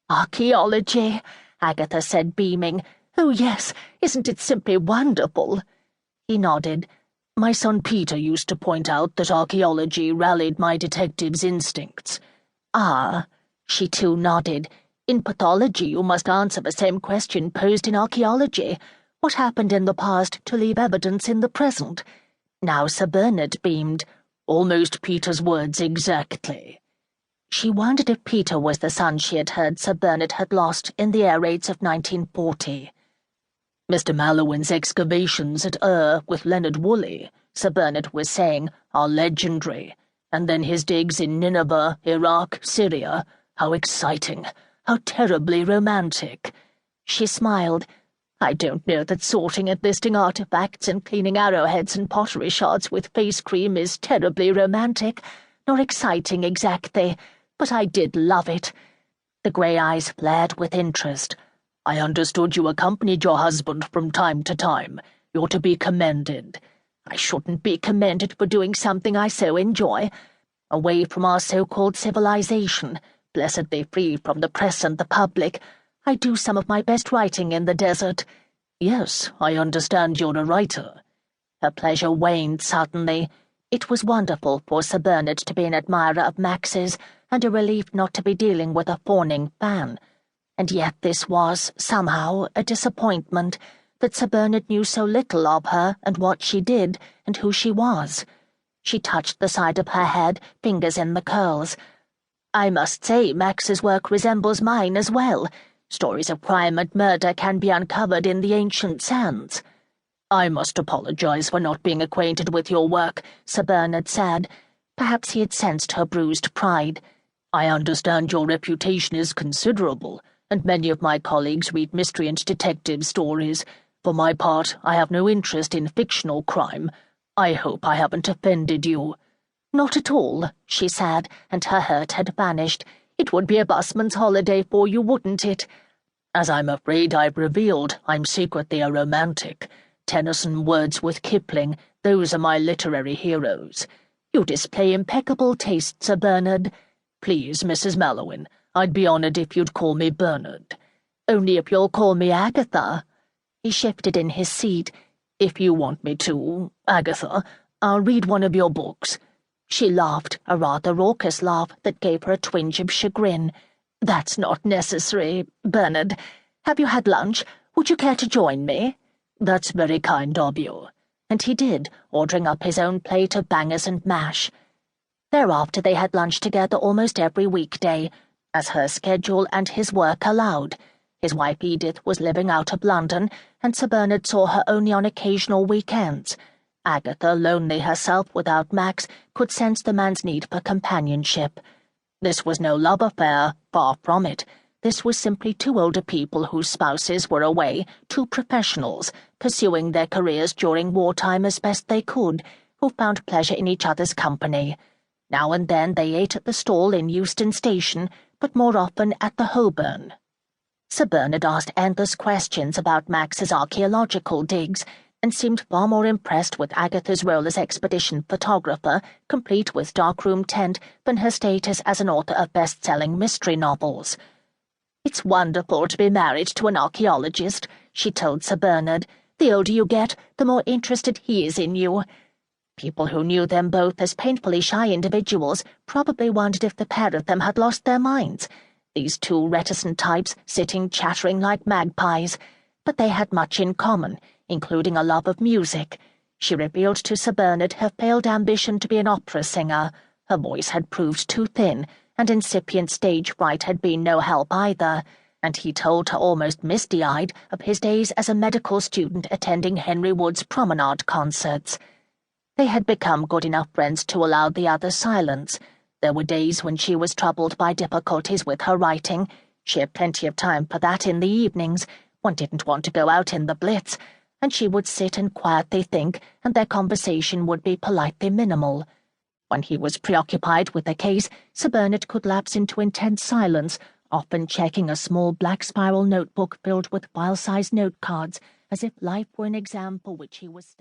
"Archaeology," Agatha said, beaming. "Oh, yes, isn't it simply wonderful?" He nodded. "My son Peter used to point out that archaeology rallied my detective's instincts." "Ah," she too nodded. "In pathology you must answer the same question posed in archaeology. What happened in the past to leave evidence in the present?" Now Sir Bernard beamed. "Almost Peter's words exactly." She wondered if Peter was the son she had heard Sir Bernard had lost in the air raids of 1940. "Mr. Mallowan's excavations at with Leonard Woolley," Sir Bernard was saying, "are legendary. And then his digs in Nineveh, Iraq, Syria. How exciting! How terribly romantic!" She smiled. "I don't know that sorting and listing artifacts and cleaning arrowheads and pottery shards with face cream is terribly romantic, nor exciting exactly, but I did love it." The grey eyes flared with interest. "I understood you accompanied your husband from time to time. You're to be commended." "I shouldn't be commended for doing something I so enjoy. Away from our so-called civilization, blessedly free from the press and the public, I do some of my best writing in the desert." "Yes, I understand you're a writer." Her pleasure waned suddenly. It was wonderful for Sir Bernard to be an admirer of Max's, and a relief not to be dealing with a fawning fan. And yet this was, somehow, a disappointment, that Sir Bernard knew so little of her and what she did and who she was. She touched the side of her head, fingers in the curls. "I must say Max's work resembles mine as well. Stories of crime and murder can be uncovered in the ancient sands." "I must apologize for not being acquainted with your work," Sir Bernard said. Perhaps he had sensed her bruised pride. "I understand your reputation is considerable, and many of my colleagues read mystery and detective stories. For my part, I have no interest in fictional crime. I hope I haven't offended you." "Not at all," she said, and her hurt had vanished. "It would be a busman's holiday for you, wouldn't it?" "As I'm afraid I've revealed, I'm secretly a romantic. Tennyson, Wordsworth, Kipling, those are my literary heroes." "You display impeccable taste, Sir Bernard." "Please, Mrs. Mallowan, I'd be honored if you'd call me Bernard." "Only if you'll call me Agatha." He shifted in his seat. "If you want me to, Agatha, I'll read one of your books." She laughed, a rather raucous laugh that gave her a twinge of chagrin. "That's not necessary, Bernard. Have you had lunch? Would you care to join me?" "That's very kind of you." And he did, ordering up his own plate of bangers and mash. Thereafter they had lunch together almost every weekday, as her schedule and his work allowed. His wife Edith was living out of London, and Sir Bernard saw her only on occasional weekends. Agatha, lonely herself without Max, could sense the man's need for companionship. This was no love affair, far from it. This was simply two older people whose spouses were away, two professionals, pursuing their careers during wartime as best they could, who found pleasure in each other's company. Now and then they ate at the stall in Euston Station, but more often at the Holborn. Sir Bernard asked endless questions about Max's archaeological digs, and seemed far more impressed with Agatha's role as expedition photographer, complete with darkroom tent, than her status as an author of best-selling mystery novels. "It's wonderful to be married to an archaeologist," she told Sir Bernard. "The older you get, the more interested he is in you." People who knew them both as painfully shy individuals probably wondered if the pair of them had lost their minds, these two reticent types sitting chattering like magpies. But they had much in common, including a love of music. She revealed to Sir Bernard her failed ambition to be an opera singer. Her voice had proved too thin, and incipient stage fright had been no help either, and he told her almost misty-eyed of his days as a medical student attending Henry Wood's promenade concerts. They had become good enough friends to allow the other silence. There were days when she was troubled by difficulties with her writing. She had plenty of time for that in the evenings. One didn't want to go out in the Blitz, and she would sit and quietly think, and their conversation would be politely minimal. When he was preoccupied with a case, Sir Bernard could lapse into intense silence, often checking a small black spiral notebook filled with file-sized note cards, as if life were an exam for which he was studying.